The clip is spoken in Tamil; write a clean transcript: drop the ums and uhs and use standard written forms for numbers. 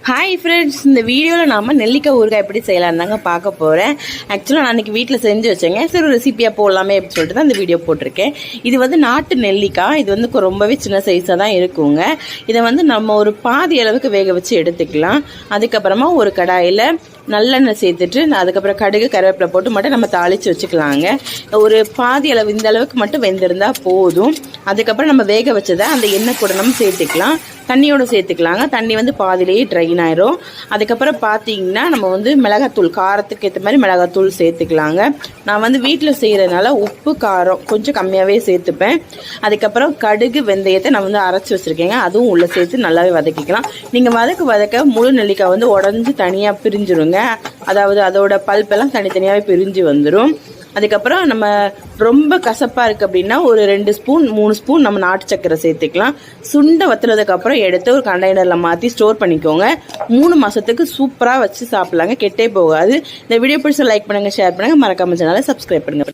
ஹாய் ஃப்ரெண்ட்ஸ், இந்த வீடியோவில் நாம் நெல்லிக்காய் ஊறுகாய் எப்படி செய்யலாம் தாங்க பார்க்க போகிறேன். ஆக்சுவலாக நான் அன்றைக்கி வீட்டில் செஞ்சு வச்சேங்க. சரி ஒரு ரெசிப்பியாக போடலாமே அப்படின்னு சொல்லிட்டு தான் இந்த வீடியோ போட்டிருக்கேன். இது வந்து நாட்டு நெல்லிக்காய். இது வந்து ரொம்பவே சின்ன சைஸாக தான் இருக்குங்க. இதை வந்து நம்ம ஒரு பாதி அளவுக்கு வேக வச்சு எடுத்துக்கலாம். அதுக்கப்புறமா ஒரு கடாயில் நல்லெண்ணெய் சேர்த்துட்டு அதுக்கப்புறம் கடுகு கருவேப்பிலை போட்டு மட்டும் நம்ம தாளித்து வச்சுக்கலாங்க. ஒரு பாதி அளவு இந்த அளவுக்கு மட்டும் வெந்திருந்தால் போதும். அதுக்கப்புறம் நம்ம வேக வச்சதை அந்த எண்ணெய் கூட நம்ம சேர்த்துக்கலாம். தண்ணியோடு சேர்த்துக்கலாங்க. தண்ணி வந்து பாதிலேயே ட்ரைன் ஆயிரும். அதுக்கப்புறம் பார்த்தீங்கன்னா நம்ம வந்து மிளகாத்தூள், காரத்துக்கு ஏற்ற மாதிரி மிளகாத்தூள் சேர்த்துக்கலாங்க. நான் வந்து வீட்டில் செய்கிறதுனால உப்பு காரம் கொஞ்சம் கம்மியாகவே சேர்த்துப்பேன். அதுக்கப்புறம் கடுகு வெந்தயத்தை நான் வந்து அரைச்சி வச்சுருக்கேங்க. அதுவும் உள்ளே சேர்த்து நல்லாவே வதக்கிக்கலாம். நீங்கள் வதக்க முழு நெல்லிக்காய் வந்து உடஞ்சி தனியாக பிரிஞ்சிருங்க. அதாவது அதோட பல்பெல்லாம் தனித்தனியாகவே பிரிஞ்சு வந்துடும். அதுக்கப்புறம் நம்ம ரொம்ப கசப்பாக இருக்குது அப்படின்னா ஒரு 2 ஸ்பூன் 3 ஸ்பூன் நம்ம நாட்டு சக்கரை சேர்த்துக்கலாம். சுண்டை வத்துறதுக்கப்புறம் எடுத்து ஒரு கண்டெய்னரில் மாற்றி ஸ்டோர் பண்ணிக்கோங்க. 3 மாதத்துக்கு சூப்பராக வச்சு சாப்பிட்லாங்க, கெட்டே போகாது. இந்த வீடியோ பிடிச்ச லைக் பண்ணுங்கள், ஷேர் பண்ணுங்கள், மறக்காம சேனலை சப்ஸ்கிரைப் பண்ணுங்கள்.